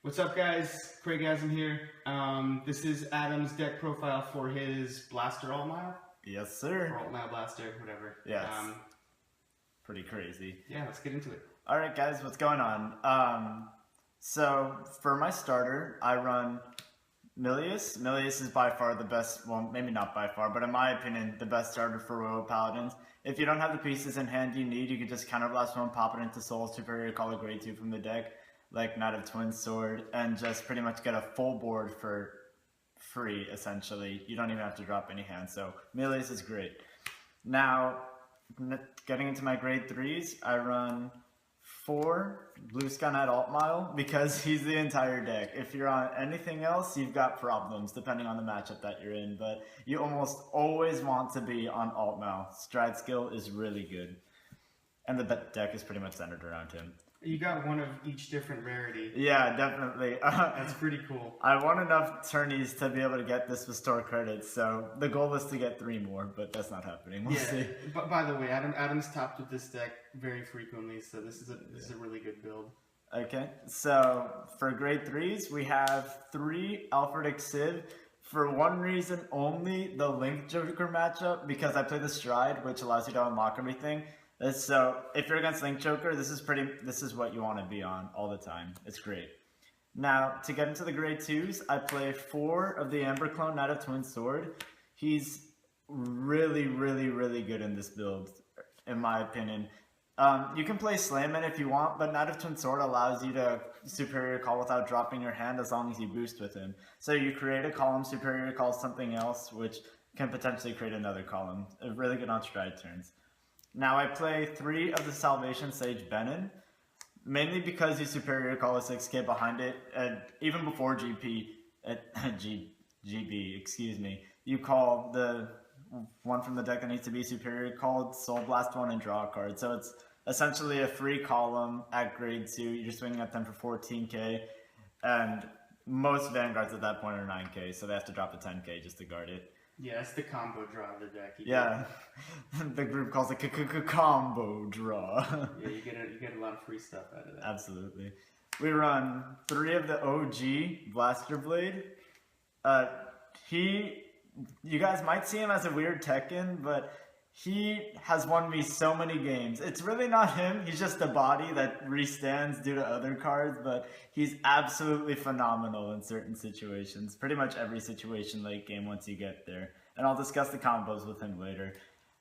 What's up, guys? Craygasm here. This is Adam's deck profile for his Blaster Altmile. Yes, sir. Or Altmile Blaster, whatever. Yes. Pretty crazy. Yeah, let's get into it. Alright, guys, what's going on? So, for my starter, I run Milius. Milius is by far the best, well, maybe not by far, but in my opinion, the best starter for Royal Paladins. If you don't have the pieces in hand you need, you can just counterblast one, pop it into Soul Superior, call a grade 2 from the deck, like Knight of Twin Sword, and just pretty much get a full board for free, essentially. You don't even have to drop any hands, so Milius is great. Now, getting into my grade 3s, I run 4 Blue Sky Knight Altmile because he's the entire deck. If you're on anything else, you've got problems depending on the matchup that you're in, but you almost always want to be on Altmile. Stride skill is really good, and the deck is pretty much centered around him. You got one of each different rarity. Yeah, definitely. That's pretty cool. I want enough tourneys to be able to get this with store credits, so the goal is to get 3 more, but that's not happening. We'll see. But by the way, Adam's topped with this deck very frequently, so this is a really good build. Okay, so for grade 3s, we have 3 Alfredic Civ. For one reason only, the Link Joker matchup, because I play the Stride, which allows you to unlock everything. So if you're against Link Joker, this is what you want to be on all the time. It's great. Now, to get into the grade 2s, I play 4 of the Amber Clone Knight of Twin Sword. He's really, really, really good in this build, in my opinion. You can play Slayman if you want, but Knight of Twin Sword allows you to Superior Call without dropping your hand as long as you boost with him. So you create a column, Superior Call something else, which can potentially create another column. Really good on Stride turns. Now I play 3 of the Salvation Sage Benin, mainly because you Superior Call a 6k behind it, and even before GB, excuse me, you call the one from the deck that needs to be Superior Called, Soul Blast 1 and draw a card. So it's essentially a free column at grade 2, you're swinging at them for 14k, and most Vanguards at that point are 9k, so they have to drop a 10k just to guard it. Yeah, it's the combo draw of the deck. Yeah, the group calls it combo draw. Yeah, you get a lot of free stuff out of that. Absolutely. We run 3 of the OG Blaster Blade. You guys might see him as a weird Tekken, but he has won me so many games. It's really not him, he's just a body that restands due to other cards, but he's absolutely phenomenal in certain situations. Pretty much every situation late game once you get there. And I'll discuss the combos with him later.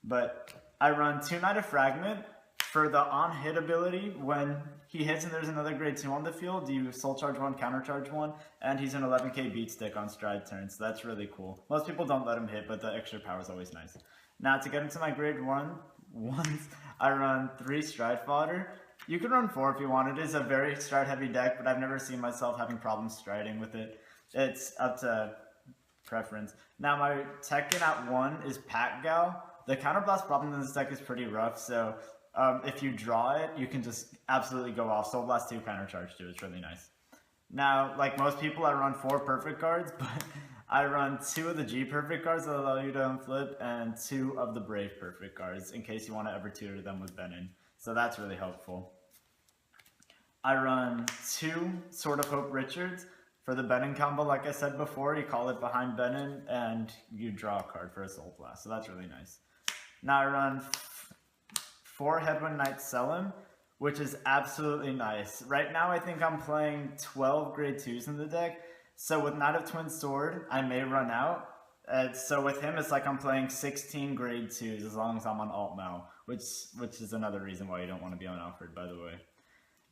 But I run 2 Knight of Fragment for the on-hit ability. When he hits and there's another grade 2 on the field, you Soul Charge 1, Counter Charge 1, and he's an 11k beat stick on Stride turn, so that's really cool. Most people don't let him hit, but the extra power is always nice. Now, to get into my grade 1 ones, I run 3 Stride Fodder. You can run 4 if you want. It is a very stride-heavy deck, but I've never seen myself having problems striding with it. It's up to preference. Now, my Tekken at 1 is Pat Gal. The counterblast problem in this deck is pretty rough, so if you draw it, you can just absolutely go off. Soul Blast 2, Counter Charge 2. It's really nice. Now, like most people, I run 4 perfect cards, but I run 2 of the G perfect cards that allow you to unflip, and 2 of the Brave perfect cards in case you want to ever tutor them with Benin. So that's really helpful. I run 2 Sword of Hope Richards. For the Benin combo, like I said before, you call it behind Benin and you draw a card for a Soul Blast. So that's really nice. Now I run 4 Headwind Knight Selim, which is absolutely nice. Right now I think I'm playing 12 grade 2s in the deck. So with Knight of Twin Sword, I may run out. So with him, it's like I'm playing 16 grade 2s as long as I'm on Altmile, which is another reason why you don't want to be on Alfred, by the way.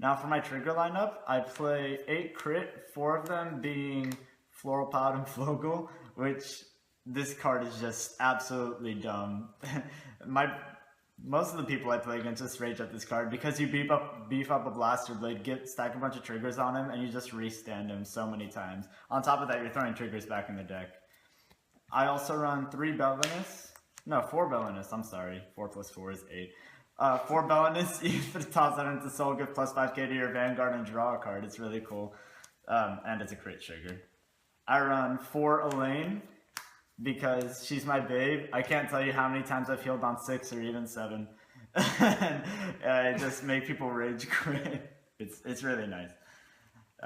Now for my trigger lineup, I play 8 crit, 4 of them being Floral Paladin Flogel, which this card is just absolutely dumb. Most of the people I play against just rage at this card because you beef up a Blaster Blade, stack a bunch of triggers on him, and you just restand him so many times. On top of that, you're throwing triggers back in the deck. I also run 4 Belinus, I'm sorry. 4 plus 4 is 8. 4 Belinus, you toss that into Soul, give plus 5k to your Vanguard and draw a card. It's really cool. And it's a crit trigger. I run 4 Elaine because she's my babe. I can't tell you how many times I've healed on 6 or even 7. And just make people rage quit. It's really nice.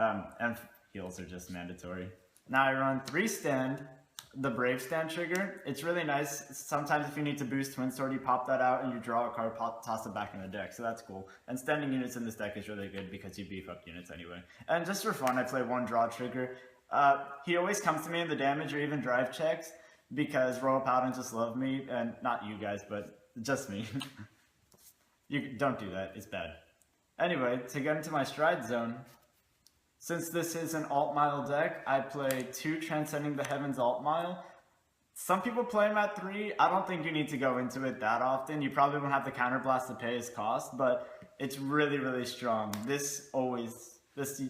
And heals are just mandatory. Now I run 3 stand, the Brave stand trigger. It's really nice. Sometimes if you need to boost Twin Sword, you pop that out and you draw a card, toss it back in the deck. So that's cool. And standing units in this deck is really good because you beef up units anyway. And just for fun, I play 1 draw trigger. He always comes to me in the damage or even drive checks because Royal Paladin just love me. And not you guys, but just me. You don't do that. It's bad. Anyway, to get into my stride zone, since this is an Altmile deck, I play 2 Transcending the Heavens Altmile. Some people play him at 3. I don't think you need to go into it that often. You probably won't have the counterblast to pay his cost, but it's really, really strong. This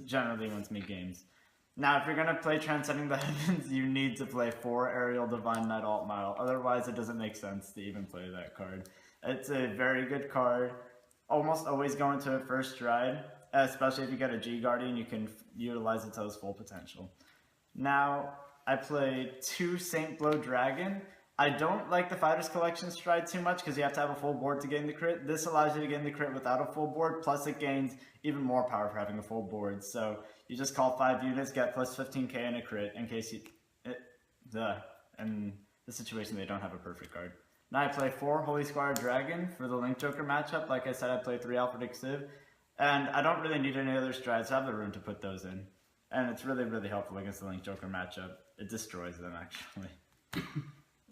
generally wins me games. Now, if you're going to play Transcending the Heavens, you need to play 4 Aerial Divine Knight Altmile. Otherwise, it doesn't make sense to even play that card. It's a very good card. Almost always go into it first stride. Especially if you get a G Guardian, you can utilize it to its full potential. Now, I play 2 Saint Blow Dragon. I don't like the Fighters Collection stride too much because you have to have a full board to gain the crit. This allows you to gain the crit without a full board, plus it gains even more power for having a full board. So you just call 5 units, get plus 15k and a crit in case you... in the situation they don't have a perfect card. Now I play 4 Holy Squire Dragon for the Link Joker matchup. Like I said, I play 3 Alfred Civ. And I don't really need any other strides, so I have the room to put those in. And it's really, really helpful against the Link Joker matchup. It destroys them, actually.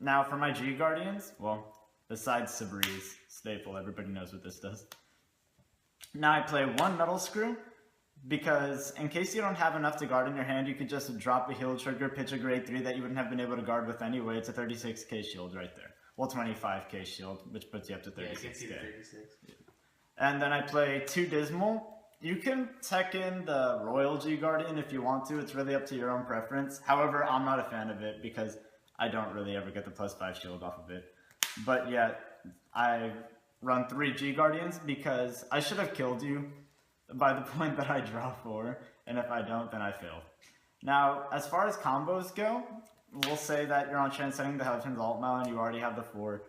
Now, for my G Guardians, well, besides Sabri's staple, everybody knows what this does. Now I play 1 Metal Screw, because in case you don't have enough to guard in your hand, you could just drop a heal trigger, pitch a grade 3 that you wouldn't have been able to guard with anyway. It's a 36k shield right there. Well, 25k shield, which puts you up to 36k. Yeah, it gets you to 36. Yeah. And then I play 2 Dismal. You can tech in the Royal G Guardian if you want to. It's really up to your own preference. However, I'm not a fan of it because I don't really ever get the +5 shield off of it. But yeah, I run 3 G Guardians because I should have killed you by the point that I draw 4. And if I don't, then I fail. Now, as far as combos go, we'll say that you're on Transcending the Heavens Altmile and you already have the 4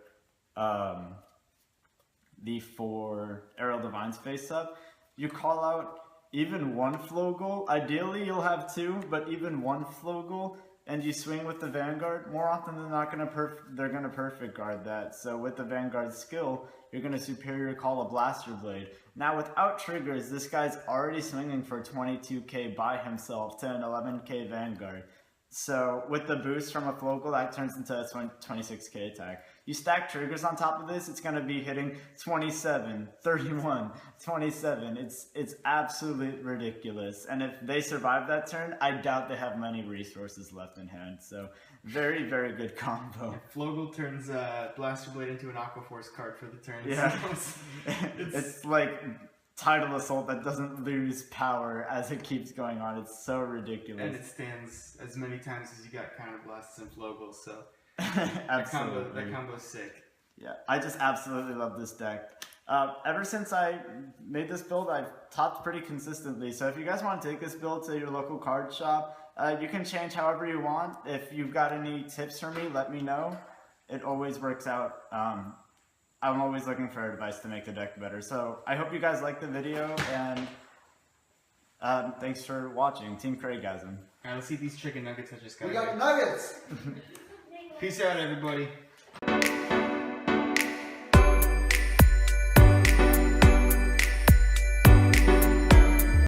Aerial Divines face up. You call out even 1 Flogel. Ideally, you'll have 2, but even 1 Flogel, and you swing with the Vanguard. More often than not, they're gonna perfect guard that. So with the Vanguard skill, you're gonna superior call a Blaster Blade. Now, without triggers, this guy's already swinging for 22k by himself to an 11k Vanguard. So with the boost from a Flogel, that turns into a 26k attack. You stack triggers on top of this, it's going to be hitting 27, 31, 27. It's absolutely ridiculous. And if they survive that turn, I doubt they have many resources left in hand. So very, very good combo. Yeah, Flogel turns Blaster Blade into an Aqua Force card for the turn. Yeah. It's like Tidal Assault that doesn't lose power as it keeps going on. It's so ridiculous. And it stands as many times as you got Counterblasts and Flogels, so absolutely. that combo's sick. Yeah, I just absolutely love this deck. Ever since I made this build, I've topped pretty consistently. So if you guys want to take this build to your local card shop, you can change however you want. If you've got any tips for me, let me know. It always works out. I'm always looking for advice to make the deck better. So I hope you guys liked the video, and thanks for watching. Team Craygasm. Alright, let's eat these chicken nuggets I just got. We got nuggets! Peace out, everybody.